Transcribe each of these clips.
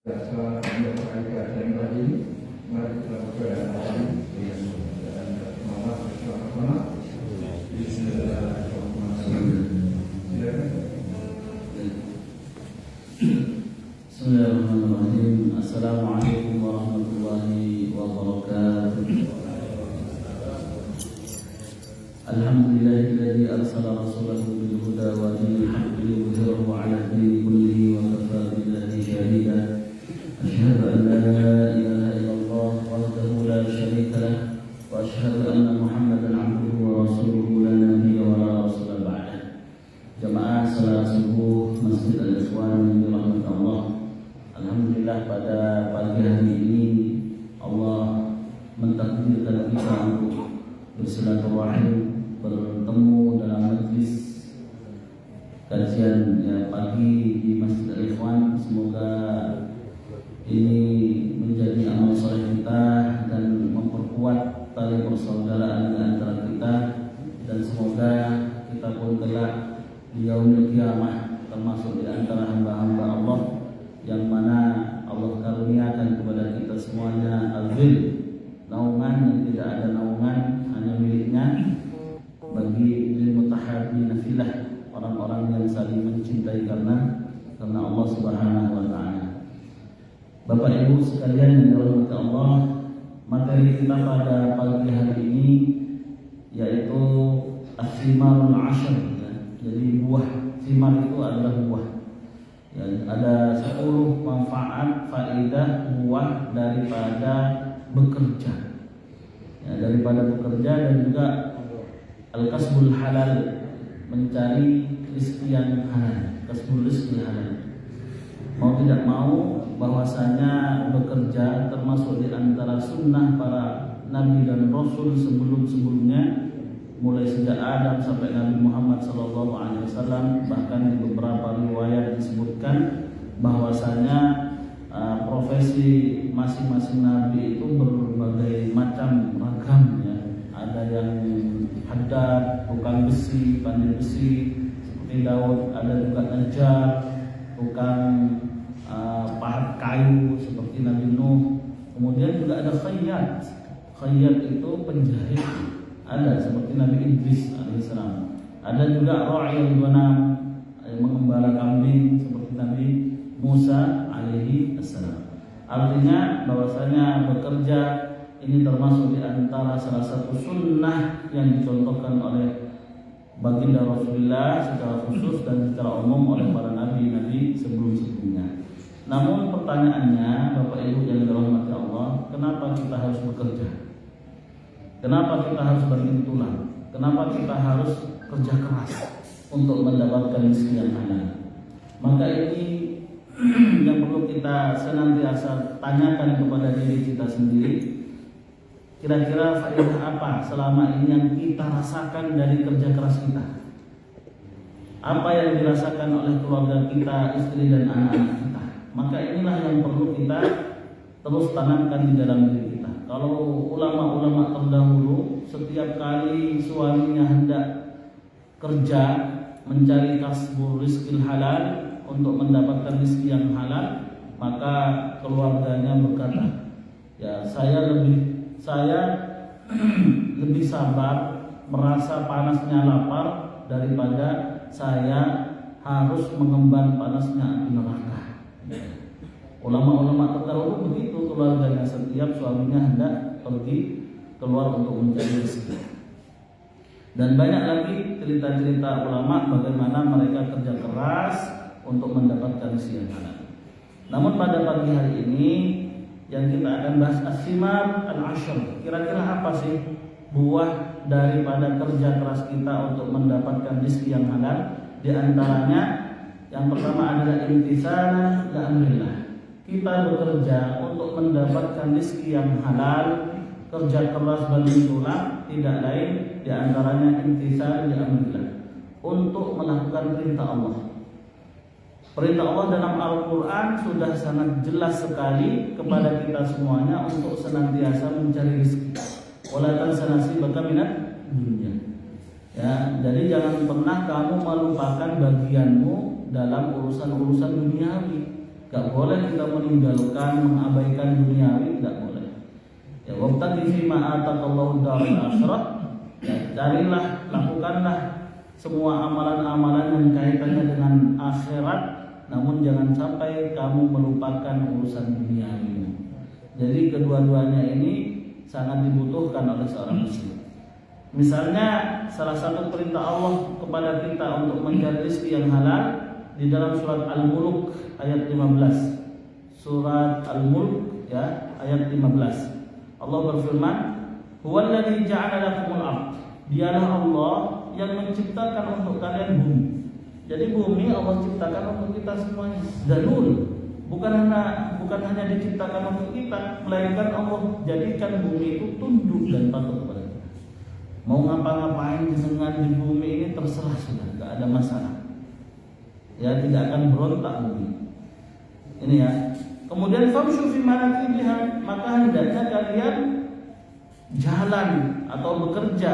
Biasa menyampaikan kajian tadi, mari kita berdoa lagi dan Allah bersama-sama. Bismillahirrahmanirrahim. Assalamualaikum warahmatullahi wabarakatuh. Alhamdulillahilladzi arsala rasulahu bil huda wa dinil haqqi liyudhhirahu 'ala ad-dini kullihi wa kafaa billahi shahida. Asyhadu an la ilaha illallah wahdahu la syarika lah wa asyhadu anna Muhammadan 'abduhu wa rasuluhu la nabiyya wa la rasula ba'dah. Jamaah salat subuh Masjid Al-Ikhwan yang dirahmati Allah. Alhamdulillah pada pagi hari ini Allah mentakdirkan kita untuk bersilaturahim, bertemu dalam majlis kajian pagi di Masjid Al-Ikhwan. Semoga ini menjadi amal soleh kita dan memperkuat tali persaudaraan di antara kita, dan semoga kita pun kelak di yaumil qiyamah termasuk di antara hamba-hamba Allah yang mana Allah karuniakan kepada kita semuanya al-dhil, naungan yang tidak ada naungan hanya miliknya, bagi lil mutahabbina fillah, orang-orang yang saling mencintai karena Allah Subhanahu wa taala. Bapak Ibu sekalian yang dirahmati Allah, materi kita pada pagi hari ini yaitu as-simarul 'ashr. Jadi buah simar itu adalah buah. Ya, ada 10 manfaat faedah buah daripada bekerja. Ya, daripada bekerja, dan juga al-kasbul halal, mencari rezeki yang halal, kasbul rizqil halal. Mau tidak mau bahwasanya bekerja termasuk di antara sunnah para nabi dan rasul sebelum-sebelumnya, mulai sejak Adam sampai Nabi Muhammad SAW. Bahkan di beberapa riwayat disebutkan bahwasanya profesi masing-masing nabi itu berbagai macam ragam, ya. Ada yang haddad, tukang besi, pandai besi seperti Daud, ada juga najjar, tukang pahat kayu seperti Nabi Nuh. Kemudian juga ada khayyat. Khayyat itu penjahit, ada seperti Nabi Idris alaihissalam. Ada juga ra'iyul ghanam, mengembala kambing seperti Nabi Musa alaihissalam. Artinya bahwasanya bekerja ini termasuk di antara salah satu sunnah yang dicontohkan oleh baginda Rasulullah secara khusus dan secara umum oleh para nabi-nabi sebelum-sebelumnya. Namun pertanyaannya, Bapak Ibu yang dirahmati Allah, kenapa kita harus bekerja? Kenapa kita harus banting tulang? Kenapa kita harus kerja keras untuk mendapatkan rezeki yang halal? Maka ini yang perlu kita senantiasa tanyakan kepada diri kita sendiri. Kira-kira faedah apa selama ini yang kita rasakan dari kerja keras kita? Apa yang dirasakan oleh keluarga kita, istri dan anak-anak kita? Maka inilah yang perlu kita terus tanamkan di dalam diri kita. Kalau ulama-ulama terdahulu setiap kali suaminya hendak kerja mencari kasbul rizqil halal untuk mendapatkan rezeki yang halal, maka keluarganya berkata, ya saya lebih sabar merasa panasnya lapar daripada saya harus mengemban panasnya api neraka. Ulama-ulama terdahulu begitu keluarganya, setiap suaminya hendak pergi keluar untuk mencari rezeki. Dan banyak lagi cerita-cerita ulama bagaimana mereka kerja keras untuk mendapatkan rezeki yang halal. Namun pada pagi hari ini yang kita akan bahas as-simar al-'ashr. Kira-kira apa sih buah daripada kerja keras kita untuk mendapatkan rezeki yang halal? Di antaranya yang pertama adalah imtitsalah li amrillah. Kita bekerja untuk mendapatkan rezeki yang halal, kerja keras banting tulang, tidak lain di antaranya imtitsal li amrillah, untuk melakukan perintah Allah. Perintah Allah dalam Al-Quran sudah sangat jelas sekali kepada kita semuanya untuk senantiasa mencari rezeki. Wala tansa nasibaka minad dunya. Ya, jadi jangan pernah kamu melupakan bagianmu dalam urusan-urusan duniawi. Gak boleh kita meninggalkan, mengabaikan duniawi, tidak boleh. Ya, wabtaghi fima ataqallahu daral akhirah. Ya, carilah, lakukanlah semua amalan-amalan yang kaitannya dengan akhirat, namun jangan sampai kamu melupakan urusan duniawi. Jadi kedua-duanya ini sangat dibutuhkan oleh seorang muslim. Misalnya salah satu perintah Allah kepada kita untuk mencari rezeki yang halal di dalam surat Al-Mulk ayat 15. Surat Al-Mulk ya, ayat 15. Allah berfirman, "Huwallazi ja'ala lakumul ardh." Dialah Allah yang menciptakan untuk kalian bumi. Jadi bumi Allah ciptakan untuk kita semuanya. Dalul. Bukan hanya diciptakan untuk kita, melainkan Allah jadikan bumi itu tunduk dan patuh kepada kita. Mau ngapa-ngapain dengan di bumi ini terserah sudah, tidak ada masalah. Ya, tidak akan berontak bumi. Ini ya. Kemudian famshu fi manakibiha, maka hendaknya kalian jalan atau bekerja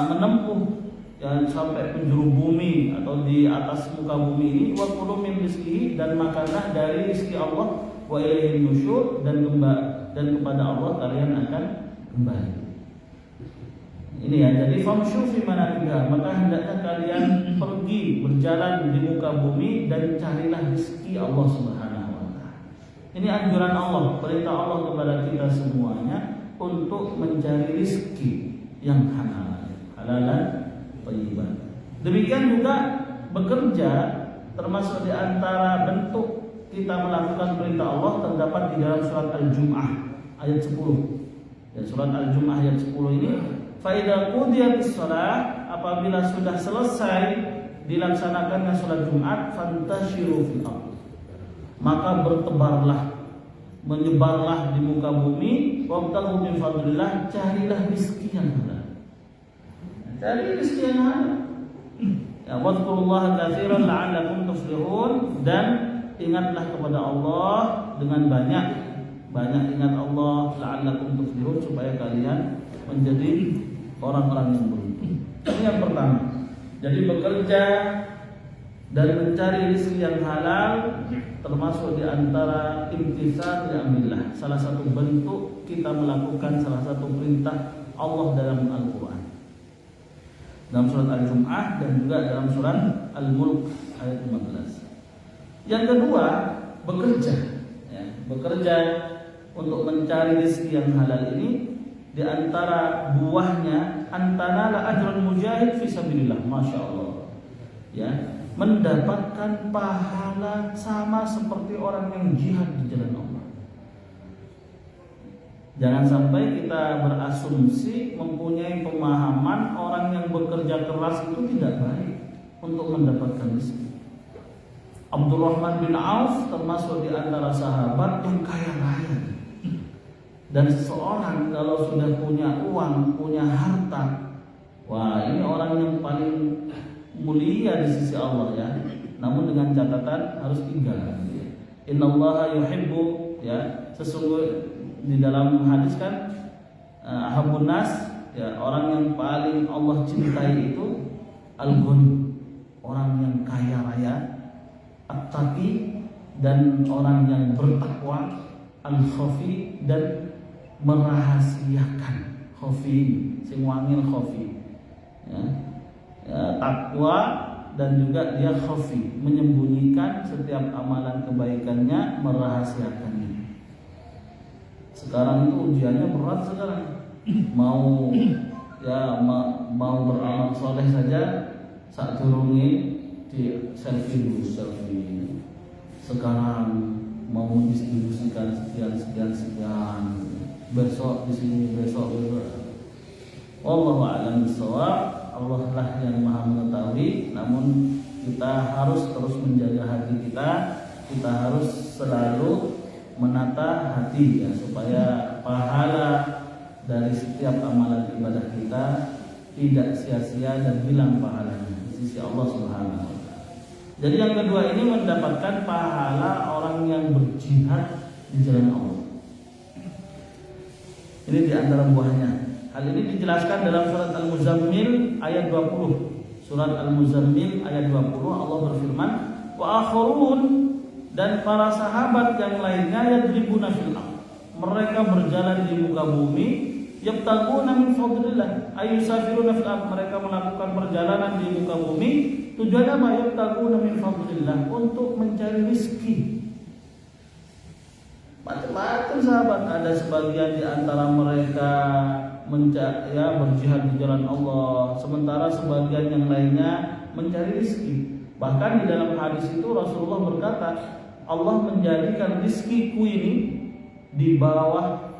menempuh dan sampai penjuru bumi atau di atas muka bumi ini, wa kulu min rizqihi, dan makanlah dari rezeki Allah, wa ilaihi nusyur, dan kepada Allah kalian akan kembali. Ini ya, jadi famshu fi manakibiha, maka hendaknya kalian pergi berjalan di muka bumi dan carilah rezeki Allah Subhanahu wa taala. Ini anjuran Allah, perintah Allah kepada kita semuanya untuk mencari rezeki yang halal, halalan thayyiban. Demikian juga bekerja termasuk di antara bentuk kita melakukan perintah Allah terdapat di dalam surat Al-Jum'ah ayat 10. Ya, surat Al-Jum'ah ayat 10 ini, fa idza qudiyatis shalah, apabila sudah selesai dilaksanakannya salat Jumat, fantashiru fil ardh, maka bertebarlah, menyebarlah di muka bumi, wabtaghu min fadlillah, carilah rezeki yang halal. Cari rezeki yang halal. Ya, wadhkurullaha katsiran la'allakum tuflihun, dan ingatlah kepada Allah dengan banyak ingat Allah, la'allakum tuflihun, supaya kalian menjadi orang-orang yang beruntung. Ini yang pertama. Jadi bekerja dan mencari rezeki yang halal termasuk di antara imtitsal li amrillah, salah satu bentuk kita melakukan salah satu perintah Allah dalam Al-Qur'an. Dalam surat Al-Jum'ah dan juga dalam surat Al-Mulk ayat 15. Yang kedua, bekerja. Ya, bekerja untuk mencari rezeki yang halal ini, di antara buahnya antara la ajrul mujahid fi sabilillah, masya Allah. Ya, mendapatkan pahala sama seperti orang yang jihad di jalan Allah. Jangan sampai kita berasumsi mempunyai pemahaman orang yang bekerja keras itu tidak baik untuk mendapatkan rezeki. Abdurrahman bin Auf termasuk di antara sahabat yang kaya raya. Dan seseorang kalau sudah punya uang, punya harta, wah, ini orang yang paling mulia di sisi Allah ya. Namun dengan catatan harus 3. Innallaha yuhibbu, ya, sesungguhnya di dalam hadis kan, ahabbun nas, ya, orang yang paling Allah cintai itu al-ghani, orang yang kaya raya, at-taqi, dan orang yang bertakwa, al-khafi, dan merahasiakan, khafi, sing wangil khafi, ya, takwa, dan juga dia khafi, menyembunyikan setiap amalan kebaikannya, merahasiakannya. Sekarang itu ujiannya berat sekarang. Mau beramal soleh saja saat turungi di selfie dulu, selfie. Sekarang mau mendistribusikan sekian. Besok di sini, besok. Wallahu a'lam bishawab. Allah lah yang Maha mengetahui. Namun kita harus terus menjaga hati kita. Kita harus selalu menata hati ya, supaya pahala dari setiap amalan ibadah kita tidak sia-sia dan hilang pahalanya di sisi Allah Subhanahu wa taala. Jadi yang kedua ini mendapatkan pahala orang yang berjihad di jalan Allah. Ini di antara buahnya. Hal ini dijelaskan dalam surat Al-Muzammil ayat 20. Surat Al-Muzammil ayat 20 Allah berfirman, "Wa akharun Dan para sahabat yang lainnya yadribuna fil ardh, mereka berjalan di muka bumi, yabtaguna min fadlillah, ayusafiruna fil ardh, mereka melakukan perjalanan di muka bumi, tujuannya apa? Yabtaguna min fadlillah, untuk mencari rezeki. Macam-macam sahabat, ada sebagian di antara mereka berjihad di jalan Allah, sementara sebagian yang lainnya mencari rezeki. Bahkan di dalam hadis itu Rasulullah berkata, Allah menjadikan rizkiku ini di bawah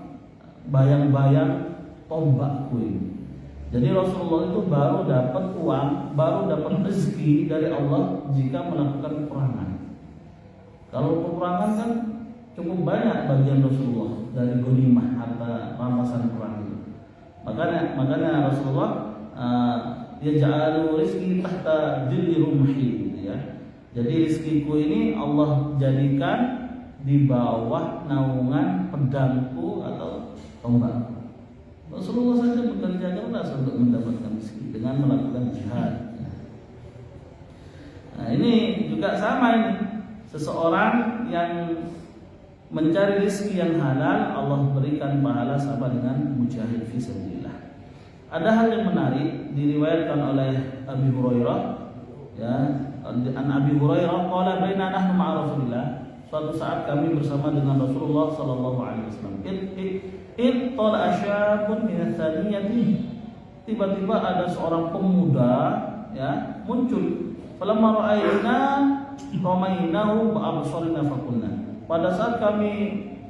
bayang-bayang tombakku ini. Jadi Rasulullah itu baru dapat uang, baru dapat rezeki dari Allah jika melakukan peperangan. Kalau peperangan kan cukup banyak bagian Rasulullah dari ghanimah harta rampasan perang itu. Makanya Rasulullah yaj'alu rizqi tahta dhilli rumhi, gitu ya. Jadi rizkiku ini Allah jadikan di bawah naungan pedangku atau tombakku. Rasulullah saja bekerja keras untuk mendapatkan rezeki dengan melakukan jihad. Nah, ini juga sama ini. Seseorang yang mencari rezeki yang halal, Allah berikan pahala sama dengan mujahid fi sabilillah. Ada hal yang menarik diriwayatkan oleh Abi Hurairah, ya, an Abi Hurairah qala baina nahnu ma'a Rasulillah, suatu saat kami bersama dengan Rasulullah sallallahu alaihi wasallam. Ittala asyabun min tsaniyati, tiba-tiba ada seorang pemuda, ya, muncul. Falamma ra'ayna ramainahu ba'absarina faqulna, pada saat kami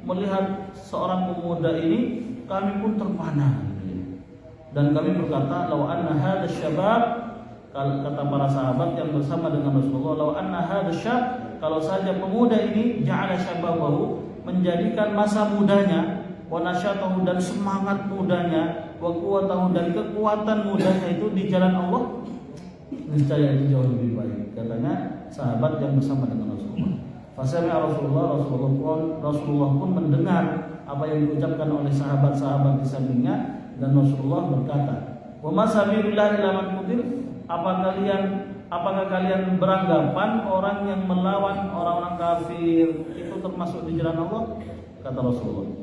melihat seorang pemuda ini, kami pun terpana. Dan kami berkata, law anna hadha syabab, kata para sahabat yang bersama dengan Rasulullah, law anna hadha syab, kalau saja pemuda ini ja'ala syababahu, menjadikan masa mudanya, wa nasyatahu, dan semangat mudanya, wa quwwatahu, dan kekuatan mudanya itu di jalan Allah, niscaya itu jauh lebih baik. Katanya sahabat yang bersama dengan Rasulullah. Fasami'a Rasulullah pun mendengar apa yang diucapkan oleh sahabat-sahabat di sampingnya, dan Rasulullah berkata, "Wa ma sabilullahi illa man qutil?" Apakah kalian beranggapan orang yang melawan orang-orang kafir itu termasuk di jalan Allah? Kata Rasulullah.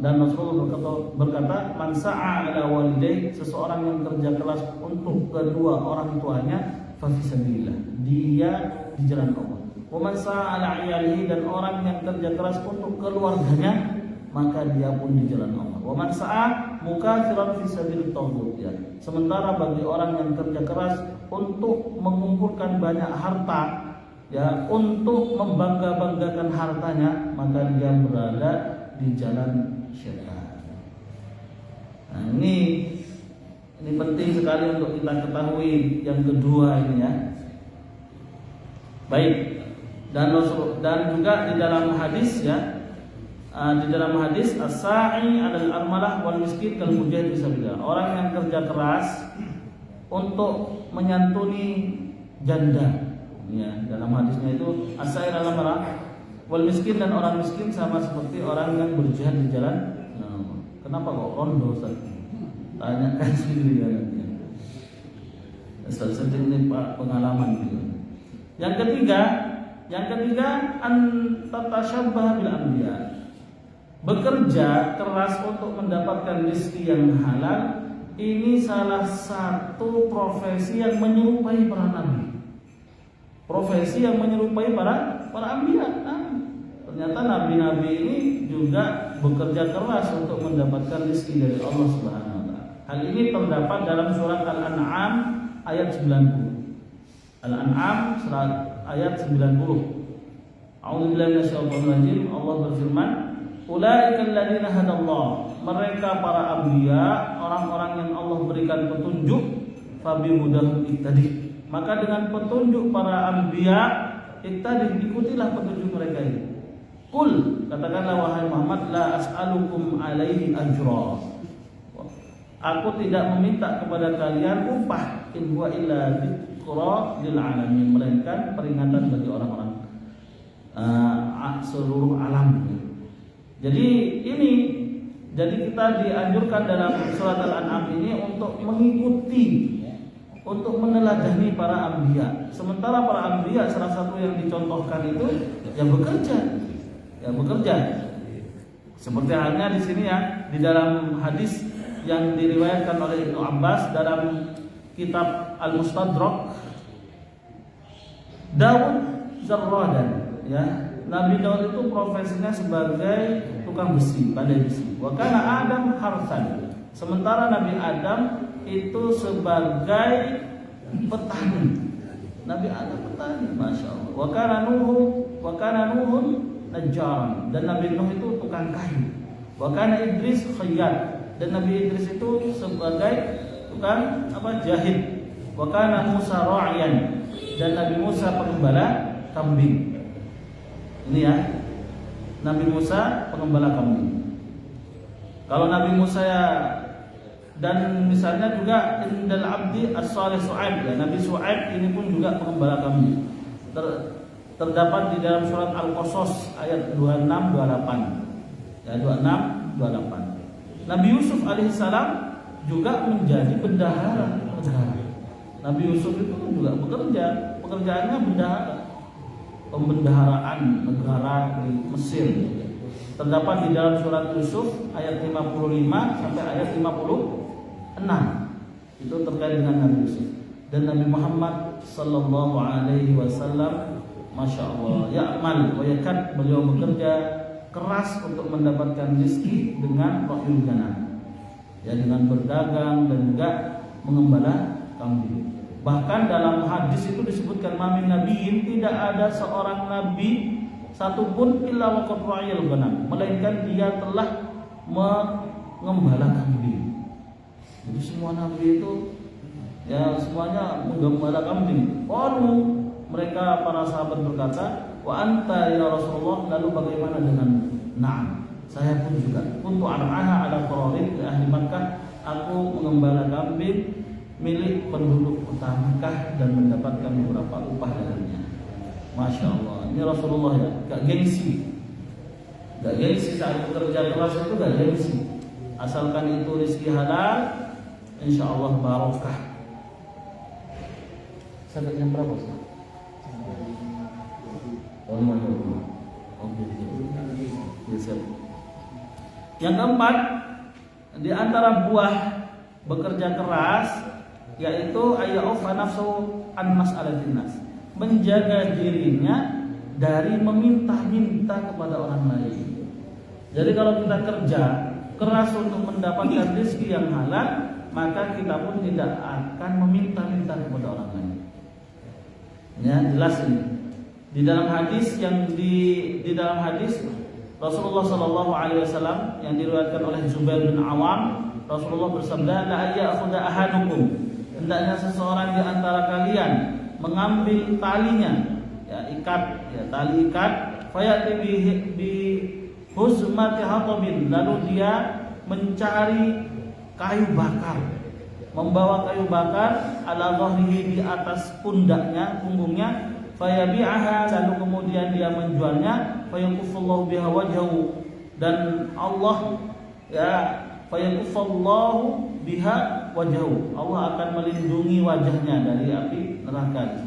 Dan Rasulullah berkata, "Man sa'a ala walidayhi," seseorang yang kerja keras untuk kedua orang tuanya, fa fi sabilillah, dia di jalan Allah. Wa man sa'a ala iyalihi, dan orang yang kerja keras untuk keluarganya, maka dia pun di jalan Allah. Wa man sa'a mukatsiran fi sabilit taghut, ya. Sementara bagi orang yang kerja keras untuk mengumpulkan banyak harta, ya, untuk membangga-banggakan hartanya, maka dia berada di jalan syaitan. Nah, ini penting sekali untuk kita ketahui yang kedua ini, ya. Baik. Dan juga di dalam hadis, ya, di dalam hadis as-sa'i 'alal armalah wal miskin kal mujahid fisabilillah. Orang yang kerja keras untuk menyantuni janda, ya, dalam hadisnya itu as-sa'i 'alal armalah wal miskin, dan orang miskin sama seperti orang yang berjihad di jalan. Nah, kenapa kok rondo, Ustaz? Tanyakan sendiri ya. Ustaz ini Pak pengalaman gitu. Yang ketiga an tatasyabbah bil anbiya. Bekerja keras untuk mendapatkan rezeki yang halal, ini salah satu profesi yang menyerupai para nabi. Profesi yang menyerupai para anbiya. Ternyata nabi-nabi ini juga bekerja keras untuk mendapatkan rezeki dari Allah Subhanahu wa taala. Hal ini terdapat dalam surat Al-An'am ayat 90. Al-An'am surat ayat 90. A'udzubillahi minasyaitonir rajim. Allah berfirman, "Ulaikal ladzina hadallah," mereka para anbiya, orang-orang yang Allah berikan petunjuk, fabihudahum iqtadi, maka dengan petunjuk para anbiya iqtadi, ikutilah petunjuk mereka ini. Qul, katakanlah wahai Muhammad, la as'alukum alaihi ajra, aku tidak meminta kepada kalian upah, in huwa illa dzikra lil alamin, melainkan peringatan bagi orang-orang seluruh alam. Jadi kita dianjurkan dalam surat Al-An'am ini untuk mengikuti untuk meneladani para anbiya. Sementara para anbiya salah satu yang dicontohkan itu ya bekerja. Seperti halnya di sini ya, di dalam hadis yang diriwayatkan oleh Ibnu Abbas dalam kitab Al-Mustadrak, Daud Zarradan, ya, Nabi Daud itu profesinya sebagai tukang besi, pandai besi. Wa kana Adam harsan. Sementara Nabi Adam itu sebagai petani. Nabi Adam petani, masya Allah. Wa kana Nuhun najjaran, dan Nabi Nuh itu tukang kayu. Wa kana Idris khayyat, dan Nabi Idris itu sebagai tukang jahit. Wa kana Musa ra'iyan, dan Nabi Musa pengembala kambing. Ini ya, Nabi Musa pengembala kambing. Kalau Nabi Musa ya, dan misalnya juga indal abdi as-salih Su'aib, ya, Nabi Su'aib ini pun juga pengembala kambing. Terdapat di dalam surat Al-Qasas ayat 26-28. Ya, 26-28. Nabi Yusuf alaihissalam juga menjadi bendahara negara. Nabi Yusuf itu juga bekerja, pekerjaannya bendahara, pembendaharaan negara di Mesir. Terdapat di dalam surat Yusuf ayat 55 sampai ayat 56. Itu terkait dengan Nabi Yusuf. Dan Nabi Muhammad sallallahu alaihi wasallam, masya Allah, ya'mal wa yakad, beliau bekerja keras untuk mendapatkan rezeki dengan rohul ganam, ya, dengan berdagang dan juga mengembala kambing. Bahkan dalam hadis itu disebutkan mamin nabiyin, tidak ada seorang nabi satupun illa waqad ra'iyal ghanam, melainkan dia telah mengembala kambing. Jadi semua nabi itu ya semuanya menggembala kambing. Qalu, mereka para sahabat berkata, wa anta ya Rasulullah, lalu bagaimana dengan na'am, saya pun juga kuntu ar'aha ala qararin ke ahli Makkah, aku mengembala kambing milik penduduk kota Makkah dan mendapatkan beberapa upah darinya. Masya Allah, ini Rasulullah ya, gak gengsi saat bekerja keras itu, gak gengsi. Asalkan itu rezeki halal, insya Allah barokah. Sampai jam berapa sih? Yang keempat, di antara buah bekerja keras yaitu ayya'ufa nafsu an mas'alatin nas, menjaga dirinya dari meminta-minta kepada orang lain. Jadi kalau kita kerja keras untuk mendapatkan rezeki yang halal, maka kita pun tidak akan meminta-minta kepada orang lain. Ya, jelas ini. Di dalam hadis di dalam hadis Rasulullah sallallahu alaihi wasallam yang diriwayatkan oleh Zubair bin Awam, Rasulullah bersabda, la ya'khudha ahadukum, hendaknya seseorang di antara kalian mengambil talinya, ya, tali ikat, fayati bi huzmati hatabin, lalu dia mencari kayu bakar, membawa kayu bakar ala dhahrihi, di atas punggungnya, fayabi'aha, lalu kemudian dia menjualnya, fayakufullahu biha wajhahu, dan Allah ya fayakufullahu biha wajhahu, Allah akan melindungi wajahnya dari api neraka.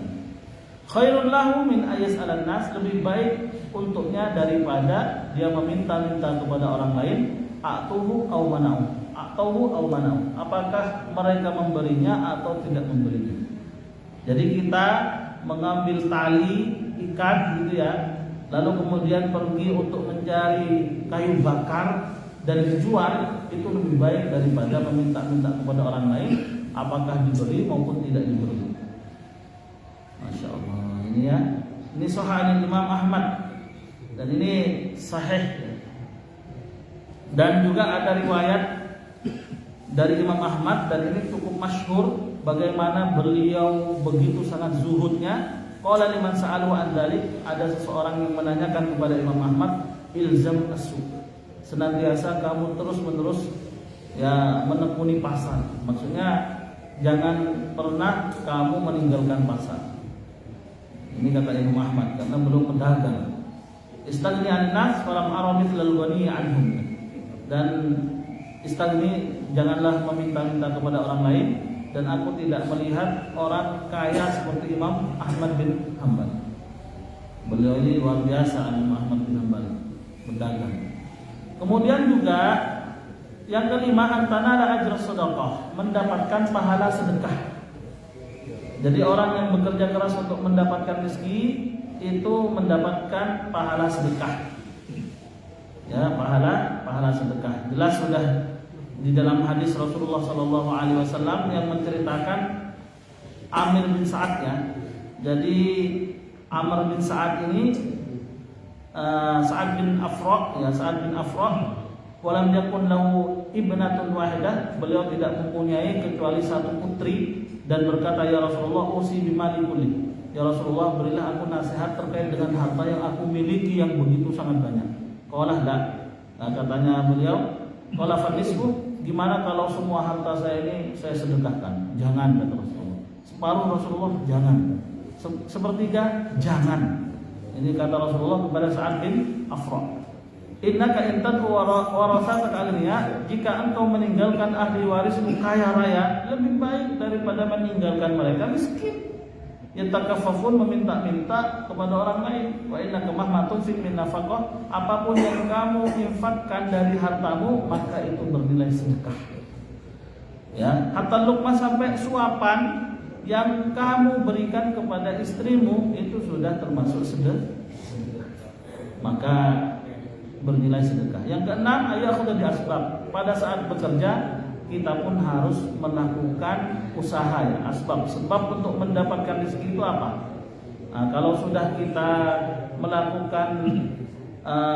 Khairun lahu min ayas'alan nas, lebih baik untuknya daripada dia meminta-minta kepada orang lain, a'tuhu aw mana'u, apakah mereka memberinya atau tidak memberinya. Jadi kita mengambil tali ikat gitu ya, lalu kemudian pergi untuk mencari kayu bakar dan dijual, itu lebih baik daripada meminta-minta kepada orang lain apakah diberi maupun tidak diberi. Masya Allah, ini ya, ini sahih Imam Ahmad dan ini sahih. Dan juga ada riwayat dari Imam Ahmad, dan ini cukup masyhur bagaimana beliau begitu sangat zuhudnya. Qala liman sa'alu an dzalik, ada seseorang yang menanyakan kepada Imam Ahmad, ilzam as-suq, senantiasa kamu terus-menerus ya menekuni pasar. Maksudnya jangan pernah kamu meninggalkan pasar. Ini kata Imam Ahmad, karena belum pedagang. Istagni an-nas falam ara mithlal ghani anhum, dan istagni, janganlah meminta-minta kepada orang lain, dan aku tidak melihat orang kaya seperti Imam Ahmad bin Hanbal. Beliau ini luar biasa, Imam Ahmad bin Hanbal, berdagang. Kemudian juga yang kelima, antanala ajra sedekah, mendapatkan pahala sedekah. Jadi orang yang bekerja keras untuk mendapatkan rezeki itu mendapatkan pahala sedekah. Ya, pahala sedekah. Jelas sudah di dalam hadis Rasulullah SAW yang menceritakan Amir bin Sa'ad ya. Jadi Amr bin Sa'ad ini Sa'ad bin Afrah walam yakun lahu ibnatun wahidah, beliau tidak mempunyai kecuali satu putri, dan berkata, ya Rasulullah, usi bimali kulli, ya Rasulullah, berilah aku nasihat terkait dengan harta yang aku miliki yang begitu sangat banyak. Qala la, katanya beliau, qala fanisbu, gimana kalau semua harta saya ini saya sedekahkan? Jangan, kata Rasulullah. Separuh, Rasulullah, jangan. Sepertiga, jangan. Ini kata Rasulullah kepada Sa'ad bin Afra. Innaka intadhu warasataka aghniya, jika engkau meninggalkan ahli warismu kaya raya, lebih baik daripada meninggalkan mereka miskin. Yatakaffafun, meminta-minta kepada orang lain. Wa innaka mahma tunfiq min nafaqah, apapun yang kamu infakkan dari hartamu, maka itu bernilai sedekah. Ya, hatta luqmah, sampai suapan yang kamu berikan kepada istrimu itu sudah termasuk sedekah, maka bernilai sedekah. Yang keenam, ayakhudha bi asbab, pada saat bekerja kita pun harus melakukan usaha ya, asbab, sebab untuk mendapatkan rezeki itu apa? Nah, kalau sudah kita melakukan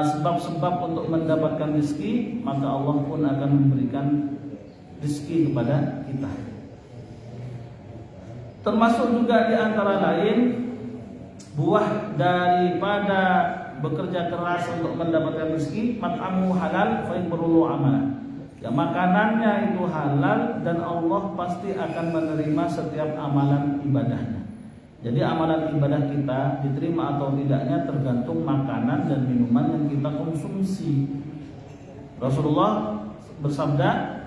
sebab-sebab untuk mendapatkan rezeki, maka Allah pun akan memberikan rezeki kepada kita. Termasuk juga di antara lain buah daripada bekerja keras untuk mendapatkan rezeki, mat'amu halal fa yabrulu amalan. Ya, makanannya itu halal dan Allah pasti akan menerima setiap amalan ibadahnya. Jadi amalan ibadah kita diterima atau tidaknya tergantung makanan dan minuman yang kita konsumsi. Rasulullah bersabda,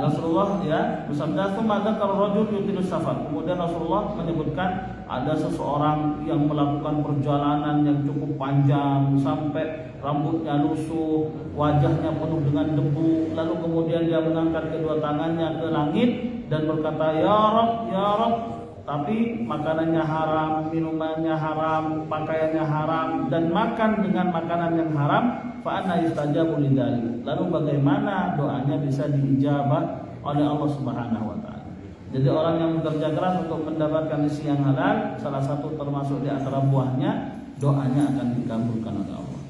"Tsumma dzakara rajul yutilu safar." Kemudian Rasulullah menyebutkan ada seseorang yang melakukan perjalanan yang cukup panjang sampai rambutnya lusuh, wajahnya penuh dengan debu, lalu kemudian dia mengangkat kedua tangannya ke langit dan berkata, "Ya Rabb, ya Rabb." Tapi makanannya haram, minumannya haram, pakaiannya haram, dan makan dengan makanan yang haram, fa anna yustajabu lidzalik. Lalu bagaimana doanya bisa diijabah oleh Allah Subhanahu wa taala? Jadi orang yang bekerja keras untuk mendapatkan rezeki yang halal, salah satu termasuk di antara buahnya, doanya akan dikabulkan oleh Allah.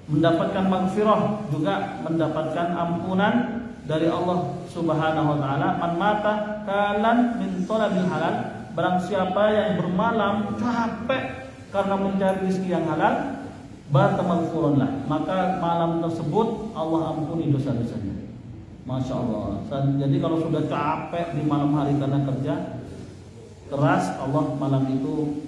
Mendapatkan maghfirah, juga mendapatkan ampunan dari Allah Subhanahu wa taala. Man mata kalan min talabil halal, barang siapa yang bermalam capek karena mencari rezeki yang halal, bata maghfurunlah, maka malam tersebut Allah ampuni dosa-dosanya. Masya Allah. Jadi kalau sudah capek di malam hari karena kerja keras, Allah malam itu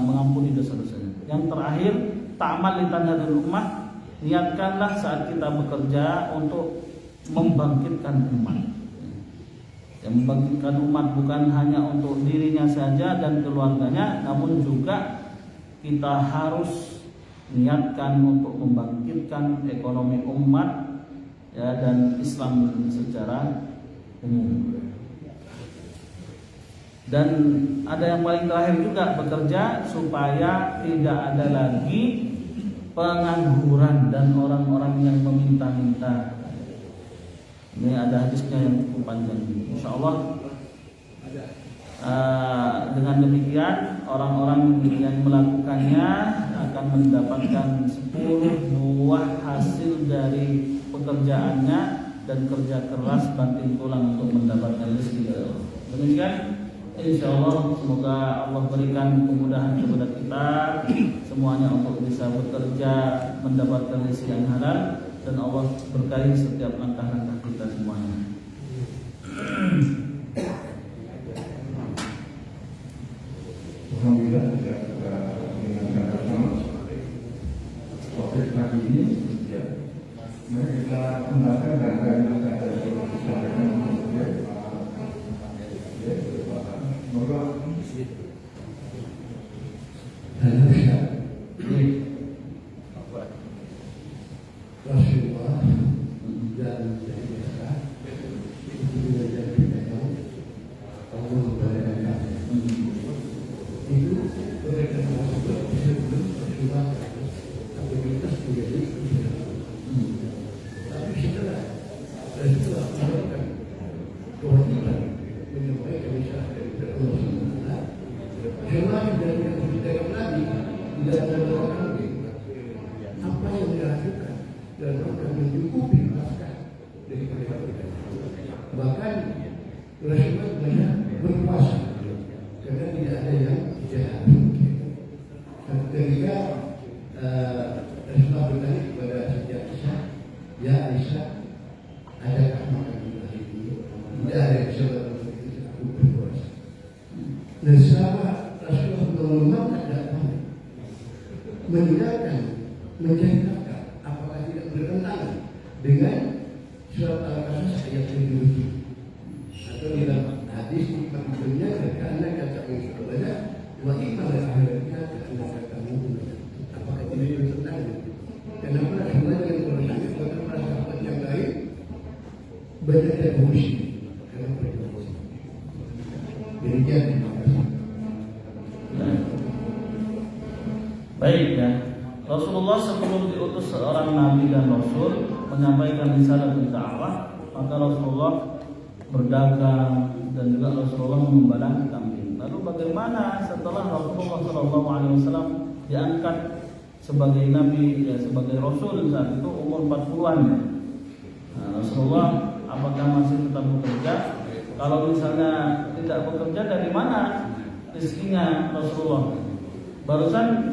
mengampuni dosa-dosanya. Yang terakhir, ta'mal litanhadul ummah, niatkanlah saat kita bekerja untuk membangkitkan umat. Yang membangkitkan umat bukan hanya untuk dirinya saja dan keluarganya, namun juga kita harus niatkan untuk membangkitkan ekonomi umat ya, dan Islam secara umum. Dan ada yang paling terakhir juga, bekerja supaya tidak ada lagi pengangguran dan orang-orang yang meminta-minta. Ini ada hadisnya yang cukup panjang. Insya Allah dengan demikian orang-orang yang melakukannya akan mendapatkan 10 buah hasil dari pekerjaannya dan kerja keras banting tulang untuk mendapatkan rezeki. Demikian, insya Allah semoga Allah berikan kemudahan kepada kita semuanya untuk bisa bekerja mendapatkan rezeki yang halal, dan Allah berkahi setiap langkah-langkah kita semuanya. Alhamdulillah kita mengingatkan bersama topik pagi ini ya. Mari kita kembangkan dan kita sampaikan kemudian Moga Rasulullah dan biasa itu belajar memang Allah memberitakan itu mereka masuk sebelum Rasulullah aktivitas menjadi tapi setelah Rasulullah melakukan kewajiban menyampaikan risalah dari Allah SWT selain dari yang diberitakan Nabi tidak ada orang lain apa yang dilakukan dan akan mencukupi makan daripada mereka. Bahkan Rasulullah banyak berpuasa karena tidak ada yang jahat. Dan ketika Rasulullah bertanya kepada Siti Aisyah, ya Aisyah, adakah makan di hari ini? Tidak ada yang bisa berpuasa. Aku berpuasa. Dan selama Rasulullah mengembangkan dakwahnya, meninggalkan, menceritakan apakah tidak bertentangan dengan surat Al-Qasas ayat 77 atau di dalam hadis di pagi-paginya karena kata Rasulullah wa iman akhirnya karena kata apakah tidak bertentangan kenapa Rasulullah yang bersangat bahkan para sahabat yang lain banyak yang musik karena berdosa demikian. Baik ya, Rasulullah sebelum diutus seorang nabi dan rasul menyampaikan risalah dan dakwah, maka Rasulullah berdagang dan juga Rasulullah mengembala kambing. Lalu bagaimana setelah Rasulullah SAW diangkat sebagai nabi, ya, sebagai rasul saat itu umur 40-an ya. Nah, Rasulullah apakah masih tetap bekerja? Kalau misalnya tidak bekerja, dari mana rezekinya Rasulullah? Barusan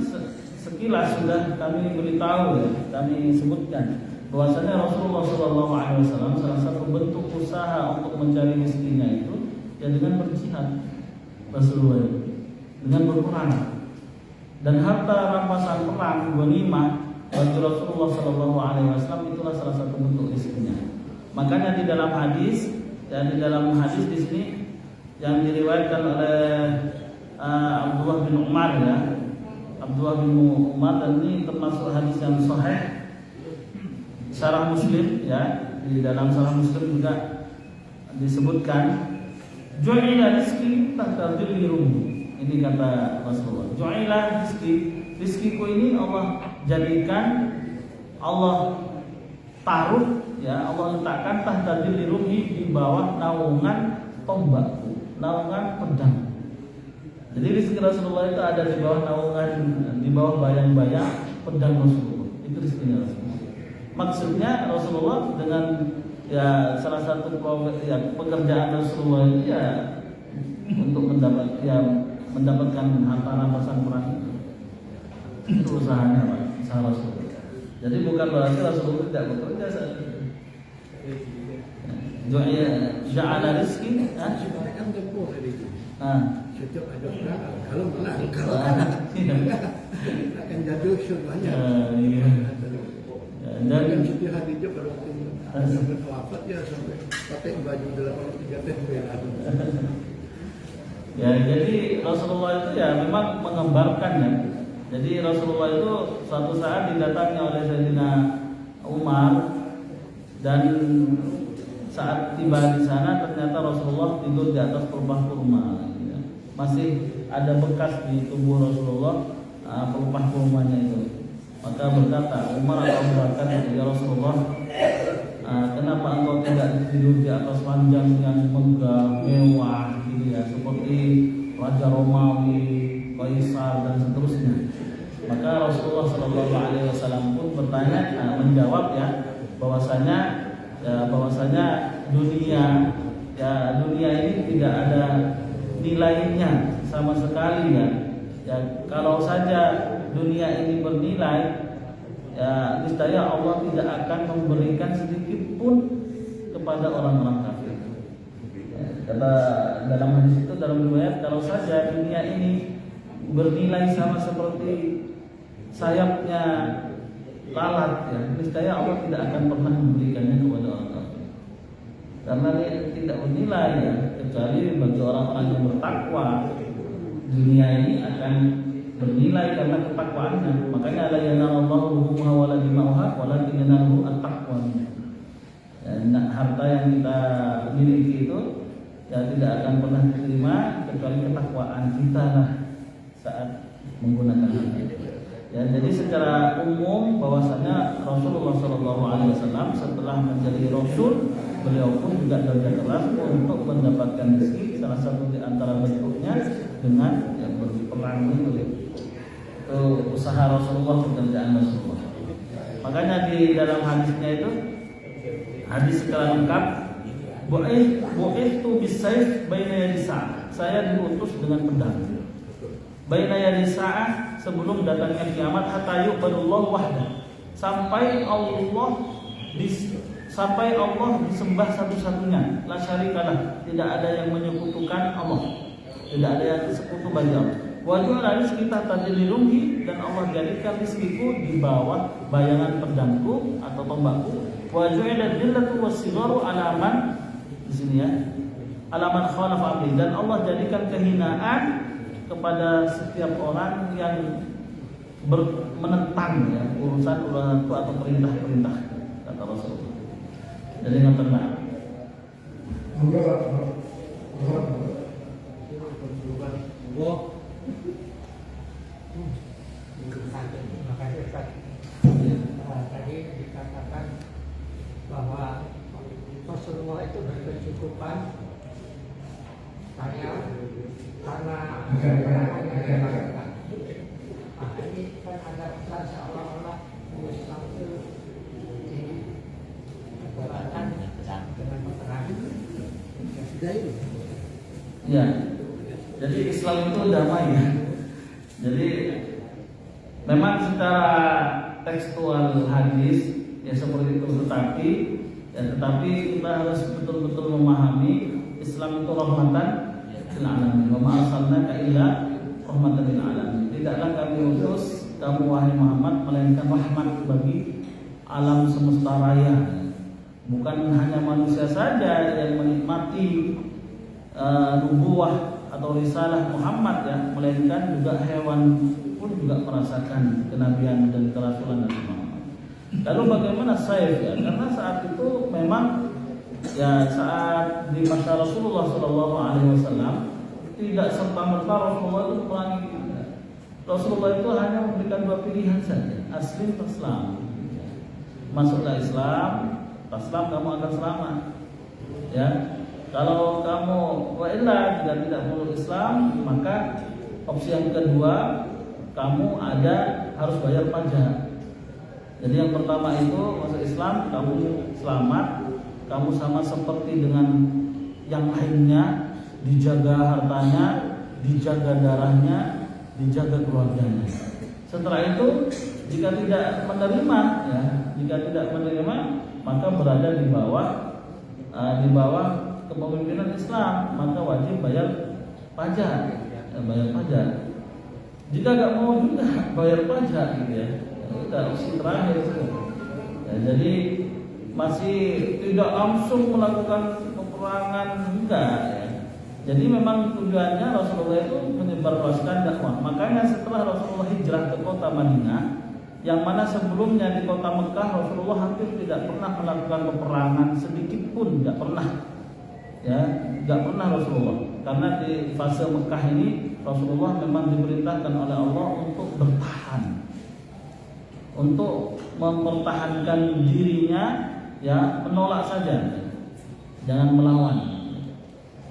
sekilas sudah kami beritahu ya, kami sebutkan bahwasanya Rasulullah SAW salah satu bentuk usaha untuk mencari rezekinya itu ya dengan berjihad. Rasulullah dengan berperang, dan harta rampasan perang ghanimah bagi Rasulullah SAW itulah salah satu bentuk rezekinya. Makanya di dalam hadis di sini yang diriwayatkan oleh Abdullah bin Umar ya, Abdullah bin Umar, dan ini termasuk hadis yang sahih. Syarah Muslim ya, di dalam Syarah Muslim juga disebutkan ju'ila rizqi tahta dhilli rumhi. Ini kata Rasulullah, ju'ila rizqiku ini Allah jadikan, Allah taruh ya, Allah letakkan tahta dhilli rumhi, di bawah naungan tombakku, naungan pedang. Jadi rezeki Rasulullah itu ada di bawah naungan, di bawah bayang-bayang pedang Rasulullah. Itu rezekinya Rasulullah. Maksudnya Rasulullah dengan ya salah satu pekerjaan Rasulullah itu ya untuk mendapatkan harta rampasan perang itu. Itu usahanya Pak, usaha Rasulullah. Jadi bukan berarti Rasulullah tidak bekerja saat itu. Ja'ala rizki Kan tempur dari itu. Setiap ada perang, kalau menang, kalau kalah akan jatuh semuanya. Dan Siti Khadijah pada waktu sampai wafat ya sampai pakai baju 83 tempelan. Ya, jadi Rasulullah itu ya memang mengembarkan ya. Jadi Rasulullah itu suatu saat didatangi oleh Sayyidina Umar, dan saat tiba di sana ternyata Rasulullah tidur di atas pelepah kurma. Ya. Masih ada bekas di tubuh Rasulullah pelepah kurmanya itu. Maka berkata Umar berkata, ya Rasulullah, kenapa engkau tidak tidur di atas ranjang yang megah, mewah gitu ya, seperti Raja Romawi, Kaisar dan seterusnya. Maka Rasulullah SAW pun bertanya, menjawab ya, bahwasanya dunia ini tidak ada nilainya sama sekali ya. Ya, kalau saja dunia ini bernilai, ya niscaya Allah tidak akan memberikan sedikit pun kepada orang-orang kafir. Kata dalam hadis itu, dalam riwayat, kalau saja dunia ini bernilai sama seperti sayapnya lalat, ya niscaya Allah tidak akan pernah memberikannya kepada orang kafir. karena dia tidak bernilai ya, kecuali bagi orang-orang yang bertakwa dunia ini akan bernilai karena ketakwaannya. Makanya la yanallahu luhumuha wala dima'uha walakin yanaluhu at-taqwa. Nah, harta yang kita miliki itu ya tidak akan pernah diterima kecuali ketakwaan kita lah saat menggunakan harta. Ya, jadi secara umum bahwasanya Rasulullah SAW setelah menjadi Rasul, beliau pun juga kerja keras untuk mendapatkan rezeki. Salah satu di antara bentuknya dengan yang berperang itu usaha Rasulullah, pekerjaan Rasulullah. Makanya di dalam hadisnya itu, hadis secara lengkap, bu'ithtu bisayf baina yadi sa'ah. Saya diutus dengan pedang. Baina yadi sa'ah, sebelum datangnya kiamat, hatta yu'badullahu wahdah. Sampai Allah disembah satu-satunya, la syarikalah, tidak ada yang menyekutukan Allah, tidak ada yang sekutu bagi Allah. Wa ju'ala rizqi tahta dhilli, dan Allah jadikan rizkiku di bawah bayangan pedangku atau tombakku. Wa ju'ila dhillatu was-sigharu alaman, di sini ya, alaman khalafa amri, dan Allah jadikan kehinaan kepada setiap orang yang menentang ya urusan itu atau perintah-perintah, kata Rasulullah. Jadi yang tenang. Terima kasih Ustaz. Tadi dikatakan bahwa Rasulullah itu berkecukupan karena ini kan ada pesan seolah-olah Islam itu diberatkan dengan peperangan. Ya, jadi Islam itu damai ya. Jadi memang secara tekstual hadis ya seperti itu, tetapi kita harus betul-betul memahami Islam itu rahmatan lil alamin. Wa ma arsalnaka illa rahmatan lil alamin. Tidaklah kami utus kamu wahai Muhammad melainkan rahmat bagi alam semesta raya. Bukan hanya manusia saja yang menikmati nubuwah atau risalah Muhammad ya, melainkan juga hewan pun juga merasakan kenabian dan kerasulan Nabi Muhammad. Lalu bagaimana Saif ya? Karena saat itu memang ya saat di masa Rasulullah SAW tidak serta-merta Rasulullah itu perangi. Rasulullah itu hanya memberikan dua pilihan saja, aslim taslam. Masuklah Islam, taslam kamu akan selamat. Ya. Kalau kamu wa'illah jika tidak meluk Islam, maka opsi yang kedua kamu harus bayar pajak. Jadi yang pertama itu masuk Islam, kamu selamat, kamu sama seperti dengan yang lainnya, dijaga hartanya, dijaga darahnya, dijaga keluarganya. Setelah itu jika tidak menerima maka berada di bawah kepemimpinan Islam, maka wajib bayar pajak. Jika nggak mau juga bayar pajak gitu ya. Itu opsi terakhir. Ya, jadi masih tidak langsung melakukan peperangan enggak ya. Jadi memang tujuannya Rasulullah itu menyebarluaskan dakwah. Makanya setelah Rasulullah hijrah ke kota Madinah, yang mana sebelumnya di kota Mekah Rasulullah hampir tidak pernah melakukan peperangan sedikit pun, tidak pernah. Ya, tidak pernah Rasulullah. Karena di fase Mekah ini Rasulullah memang diperintahkan oleh Allah untuk bertahan, untuk mempertahankan dirinya, ya menolak saja, jangan melawan.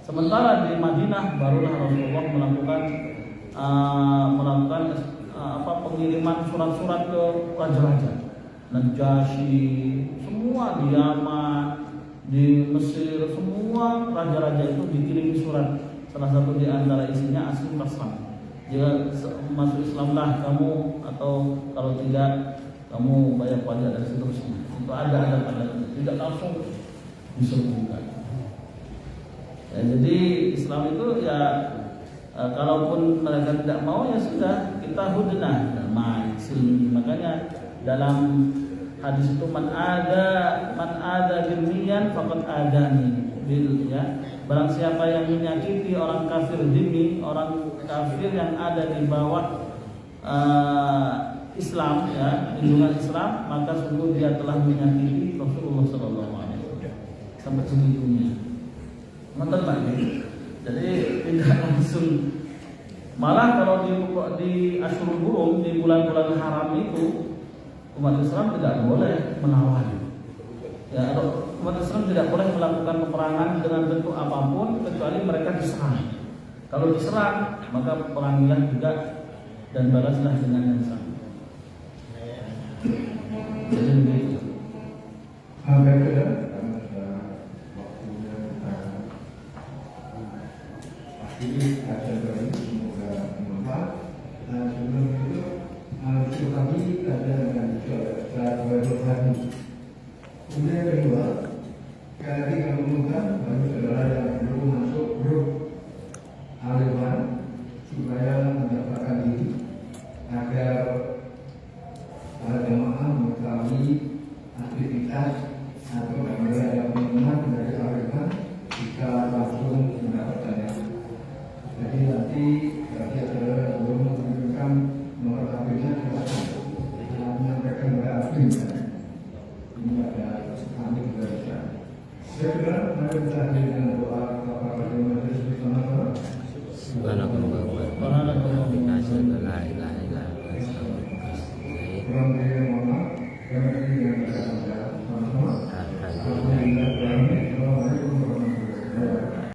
Sementara di Madinah barulah Rasulullah melakukan pengiriman surat-surat ke raja-raja, Najasyi, semua di Yaman, di Mesir, semua raja-raja itu dikirim surat. Salah satu di antara isinya aslim taslam. Jika masuk Islamlah kamu, atau kalau tidak kamu bayar pajak dan seterusnya. Itu ada tidak langsung diserbukan. Ya, jadi Islam itu ya kalaupun mereka tidak mau ya sudah, kita hudnah damai silmi. Makanya dalam hadis itu man ada dhimmiyan faqad adani bil ya. Barang siapa yang menyakiti orang kafir dhimmi, orang kafir yang ada di bawah Islam ya, lindungan Islam, maka sungguh dia telah menyakiti Rasulullah sallallahu alaihi wasallam sampai segitunya. Nonton lagi. Jadi tidak langsung, malah kalau di Asyurul Hurum, di bulan-bulan haram itu umat Islam tidak boleh melawan. Ya, umat Islam tidak boleh melakukan peperangan dengan bentuk apapun kecuali mereka diserang. Kalau diserang, maka perangilah juga dan balaslah dengan yang sama. Jadi begitu. Alhamdulillah, karena sudah waktunya akhiri acara ini, semoga bermanfaat. Dan sebelum itu, kami ada dengan hati. Kemudian yang kedua, sekali lagi kami umumkan bagi saudara yang belum masuk grup Al-Ikhwan supaya mendaftarkan diri agar para jemaah mengetahui aktivitas atau ada pengumuman dari Al-Ikhwan jika langsung mendapatkannya. Jadi nanti bagi saudara yang belum menunjukkan nomor HP-nya silakan menyampaikan kepada admin. Ini ada kami juga bisa. Saya kira mari kita akhiri dengan doa kepada majelis bersama-sama. Subhanallah wa bihamdihi, la ilaha illa